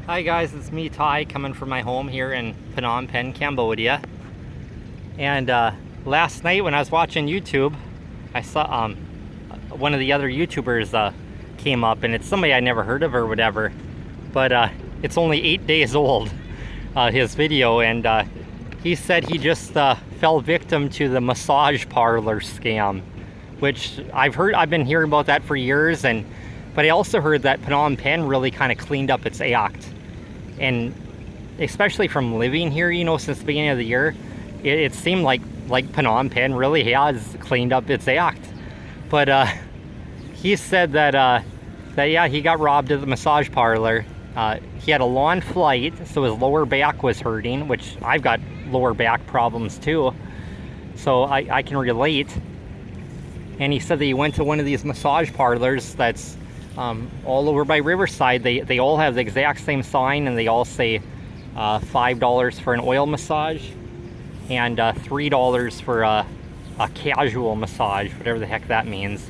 Hi guys, it's me Ty coming from my home here in Phnom Penh, Cambodia. And last night when I was watching YouTube, I saw one of the other YouTubers came up, and it's somebody I never heard of or whatever, but it's only 8 days old, his video, and he said he just fell victim to the massage parlor scam, which I've been hearing about that for years, but I also heard that Phnom Penh really kind of cleaned up its act. And especially from living here, since the beginning of the year, it seemed like Phnom Penh really has cleaned up its act. But he said that yeah, he got robbed at the massage parlor. He had a long flight, so his lower back was hurting, which I've got lower back problems too, so I can relate. And he said that he went to one of these massage parlors that's all over by Riverside. They all have the exact same sign, and they all say $5 for an oil massage and $3 for a casual massage, whatever the heck that means,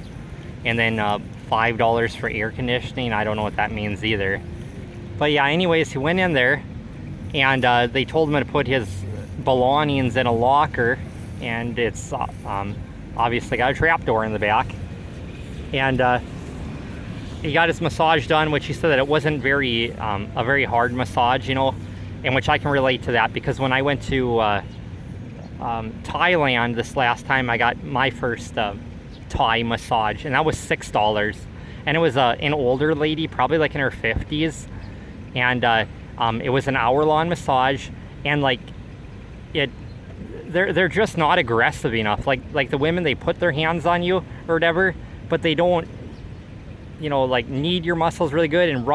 and then $5 for air conditioning. I don't know what that means either. But yeah, anyways, he went in there, and they told him to put his belongings in a locker, and it's obviously got a trap door in the back. And he got his massage done, which he said that it wasn't a very hard massage, and which I can relate to that, because when I went to Thailand this last time, I got my first Thai massage, and that was $6, and it was an older lady, probably like in her 50s, and it was an hour-long massage, and they're just not aggressive enough. Like the women, they put their hands on you or whatever, but they don't knead your muscles really good and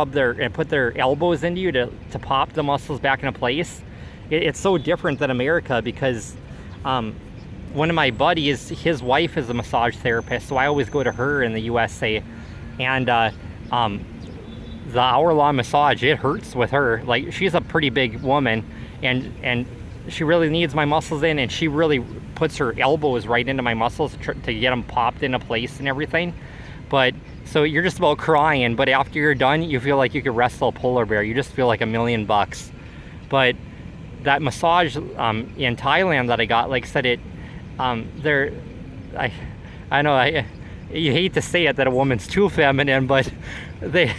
put their elbows into you to pop the muscles back into place. It's so different than America, because one of my buddies, his wife is a massage therapist, so I always go to her in the USA, and the hour-long massage, it hurts with her. Like, she's a pretty big woman, and she really needs my muscles in, and she really puts her elbows right into my muscles to get them popped into place and everything. But so you're just about crying, but after you're done, you feel like you could wrestle a polar bear. You just feel like $1,000,000. But that massage in Thailand that I got, like I said, I know you hate to say it that a woman's too feminine, but they,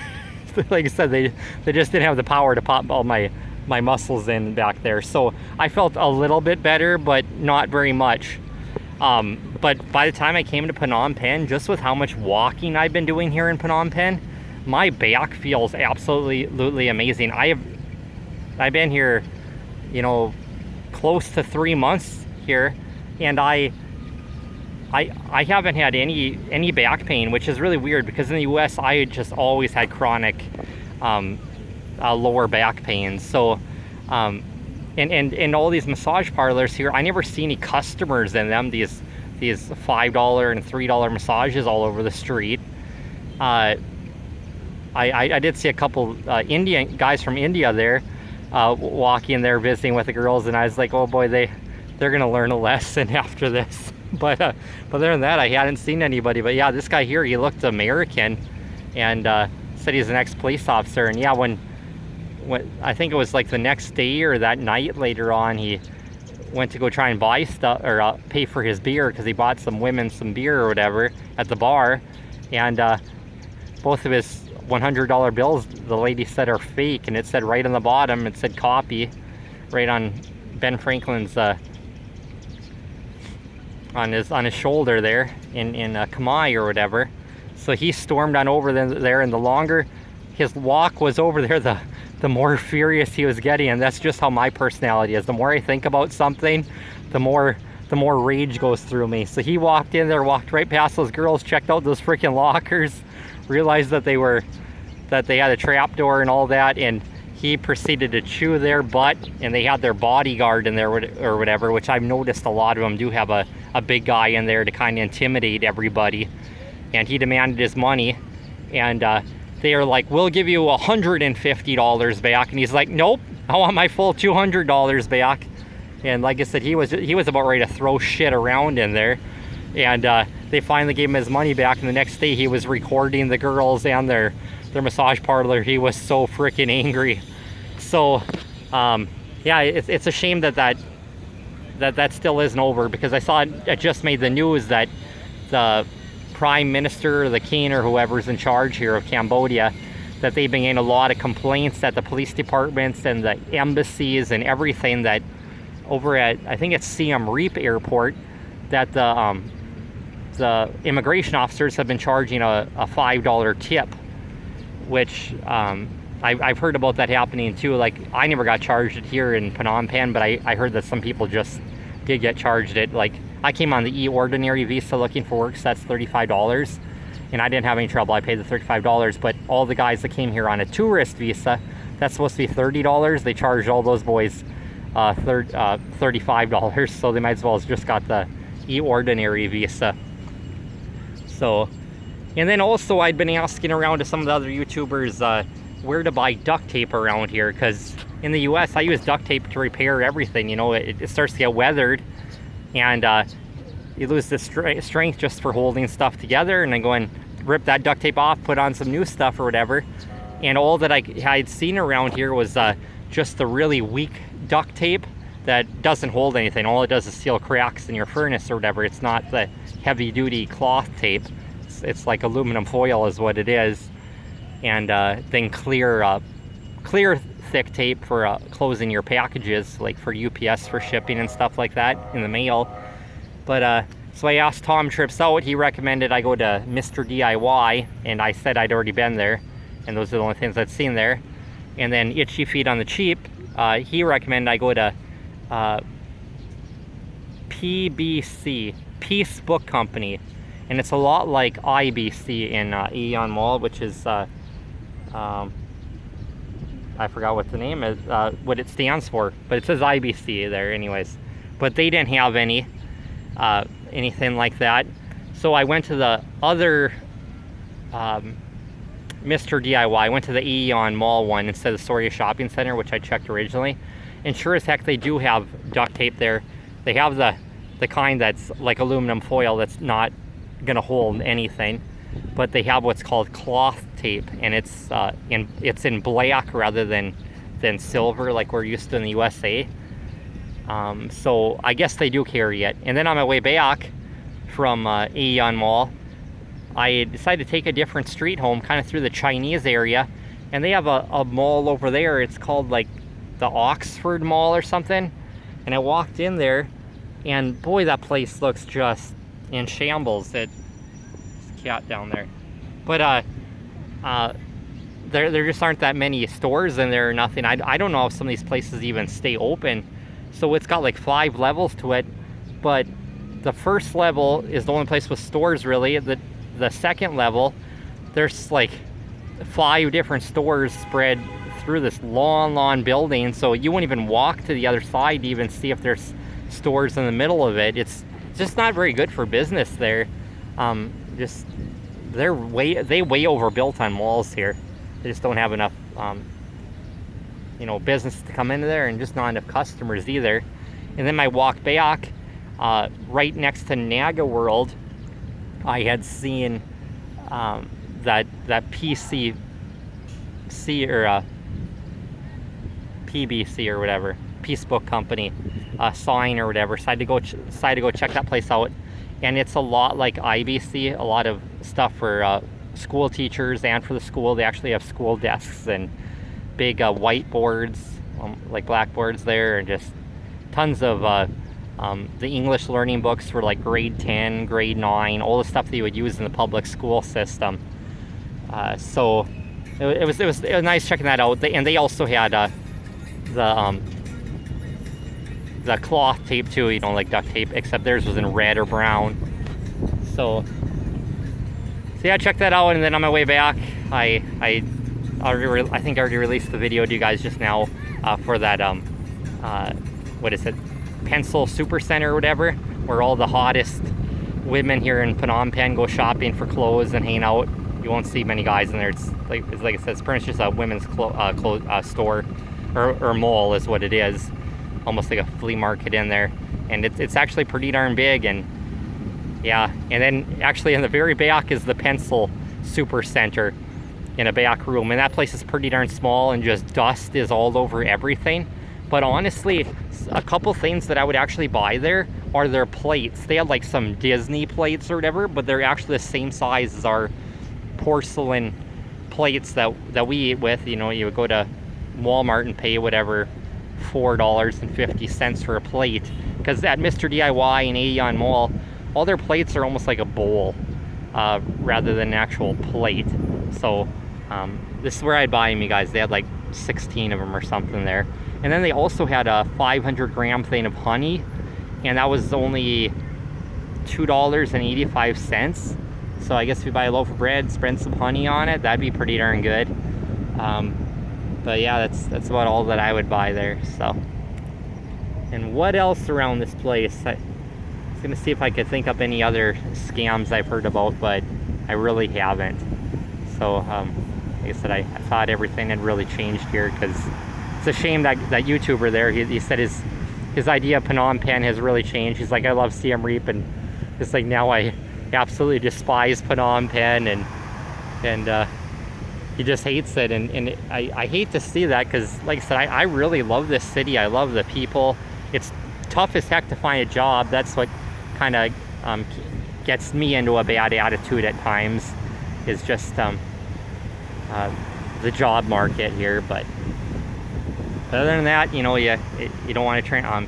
like I said, they just didn't have the power to pop all my muscles in back there. So I felt a little bit better, but not very much. But by the time I came to Phnom Penh, just with how much walking I've been doing here in Phnom Penh, my back feels absolutely amazing. I've been here, close to 3 months here, and I haven't had any back pain, which is really weird, because in the US I just always had chronic lower back pain. So and all these massage parlors here, I never see any customers in them, these $5 and $3 massages all over the street. I did see a couple Indian guys from India there walking there visiting with the girls, and I was like, oh boy, they're gonna learn a lesson after this. But other than that, I hadn't seen anybody. But yeah, this guy here, he looked American, and said he's an ex-police officer. And yeah, when I think it was like the next day or that night later on, he went to go try and buy stuff, or pay for his beer, because he bought some women some beer or whatever at the bar, and both of his $100 bills, the lady said, are fake, and it said right on the bottom, it said copy right on Ben Franklin's on his shoulder there in Khmer or whatever. So he stormed on over there, and the longer his walk was over there, the more furious he was getting. And that's just how my personality is. The more I think about something, the more rage goes through me. So he walked in there, walked right past those girls, checked out those freaking lockers, realized that they had a trap door and all that, and he proceeded to chew their butt. And they had their bodyguard in there or whatever, which I've noticed a lot of them do have a big guy in there to kind of intimidate everybody. And he demanded his money, and they are like, we'll give you $150 back. And he's like, nope, I want my full $200 back. And like I said, he was about ready to throw shit around in there. And they finally gave him his money back. And the next day he was recording the girls and their massage parlor. He was so freaking angry. So yeah, it's a shame that still isn't over, because I saw it just made the news that the Prime Minister or the King or whoever's in charge here of Cambodia, that they've been getting a lot of complaints at the police departments and the embassies and everything, that over at, I think it's Siem Reap Airport, that the immigration officers have been charging a $5 tip, which I've heard about that happening too. Like, I never got charged it here in Phnom Penh, but I heard that some people just did get charged it. Like, I came on the E-Ordinary visa looking for work, so that's $35, and I didn't have any trouble. I paid the $35, but all the guys that came here on a tourist visa, that's supposed to be $30. They charged all those boys $35, so they might as well have just got the E-Ordinary visa. So, and then also I'd been asking around to some of the other YouTubers where to buy duct tape around here, because in the US I use duct tape to repair everything. You know, it starts to get weathered, and you lose the strength just for holding stuff together, and then go and rip that duct tape off, put on some new stuff or whatever. And all that I had seen around here was just the really weak duct tape that doesn't hold anything. All it does is seal cracks in your furnace or whatever. It's not the heavy duty cloth tape. It's like aluminum foil is what it is. And then clear thick tape for closing your packages, like for UPS for shipping and stuff like that in the mail. But so I asked Tom Trips out. He recommended I go to Mr. DIY, and I said I'd already been there, and those are the only things I'd seen there. And then Itchy Feet on the Cheap, he recommended I go to PBC, Peace Book Company, and it's a lot like IBC in Aeon Mall, which is I forgot what the name is, what it stands for, but it says IBC there anyways. But they didn't have any anything like that, so I went to the other Mr. DIY. I went to the Aeon Mall one instead of the Soria Shopping Center, which I checked originally, and sure as heck they do have duct tape there. They have the kind that's like aluminum foil that's not gonna hold anything, but they have what's called cloth tape, and it's in black rather than silver like we're used to in the USA. So I guess they do carry it. And then on my way back from Aeon Mall, I decided to take a different street home, kind of through the Chinese area, and they have a mall over there. It's called like the Oxford Mall or something, and I walked in there, and boy, that place looks just in shambles. There's a cat down there, but there just aren't that many stores in there or nothing. I don't know if some of these places even stay open. So it's got like 5 levels to it, but the first level is the only place with stores really. The second level, there's like 5 different stores spread through this long building, so you won't even walk to the other side to even see if there's stores in the middle of it. It's just not very good for business there. They way overbuilt on malls here. They just don't have enough you know, business to come into there, and just not enough customers either. And then my walk back, right next to Naga World, I had seen that PCC or PBC or whatever, Peace Book Company sign or whatever. So I decided to go check that place out, and it's a lot like IBC. A lot of stuff for school teachers and for the school. They actually have school desks and big whiteboards, like blackboards there, and just tons of the English learning books for like grade 10, grade 9, all the stuff that you would use in the public school system. So it was nice checking that out. And they also had the cloth tape too, you know, like duct tape, except theirs was in red or brown. So yeah, check that out. And then on my way back, I think I already released the video to you guys just now for that what is it, Pencil Super Center or whatever, where all the hottest women here in Phnom Penh go shopping for clothes and hang out. You won't see many guys in there. It's like I said, it's pretty much just a women's store or mall is what it is, almost like a flea market in there. And it's actually pretty darn big. And yeah, and then actually in the very back is the Pencil Super Center, in a back room, and that place is pretty darn small and just dust is all over everything. But honestly, a couple things that I would actually buy there are their plates. They have like some Disney plates or whatever, but they're actually the same size as our porcelain plates that we eat with. You know, you would go to Walmart and pay whatever $4.50 for a plate, because at Mr. DIY and Aeon Mall, all their plates are almost like a bowl rather than an actual plate. So this is where I'd buy them, you guys. They had like 16 of them or something there. And then they also had a 500-gram thing of honey, and that was only $2.85. So I guess if you buy a loaf of bread, spread some honey on it, that'd be pretty darn good. But yeah, that's about all that I would buy there. So, and what else around this place? I was gonna see if I could think up any other scams I've heard about, but I really haven't. So like I said, I thought everything had really changed here, because it's a shame that YouTuber there, he said his idea of Phnom Penh has really changed. He's like, I love Siem Reap, and it's like now I absolutely despise Phnom Penh, and he just hates it, and I hate to see that, because like I said, I really love this city. I love the people. It's tough as heck to find a job. That's what kind of gets me into a bad attitude at times, is just the job market here. But other than that, you know, you don't want to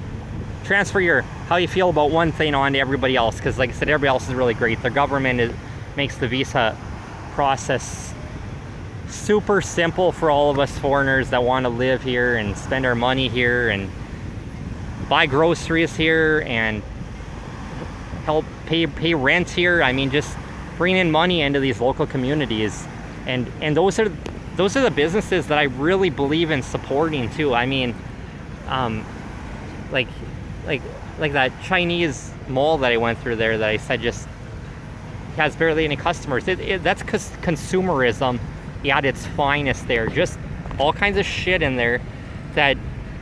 transfer how you feel about one thing on to everybody else, because like I said, everybody else is really great. The government makes the visa process super simple for all of us foreigners that want to live here and spend our money here and buy groceries here and help pay rent here. I mean, just bring in money into these local communities, and those are the businesses that I really believe in supporting too. I mean, like that Chinese mall that I went through there that I said just has barely any customers. That's because consumerism at its finest there. Just all kinds of shit in there that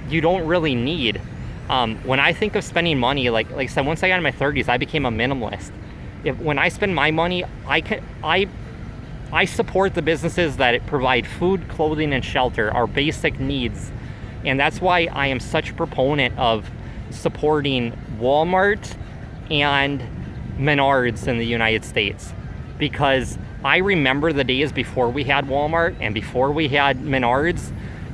you don't really need. When I think of spending money, like I said, once I got in my 30s, I became a minimalist. When I spend my money, I support the businesses that provide food, clothing, and shelter, our basic needs. And that's why I am such a proponent of supporting Walmart and Menards in the United States, because I remember the days before we had Walmart and before we had Menards,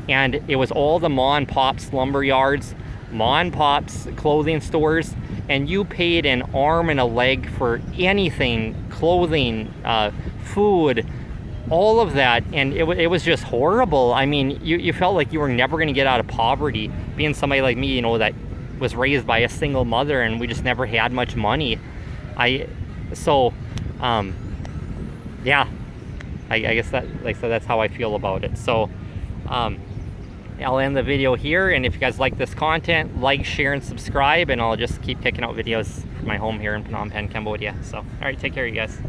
and it was all the ma and pops lumber yards, ma and pops clothing stores, and you paid an arm and a leg for anything, clothing, food, all of that, and it was just horrible. I mean, you felt like you were never going to get out of poverty, being somebody like me, you know, that was raised by a single mother, and we just never had much money. Yeah, I guess that, like I said, that's how I feel about it. So I'll end the video here, and if you guys like this content, like, share, and subscribe, and I'll just keep picking out videos from my home here in Phnom Penh, Cambodia. So, all right, take care, you guys.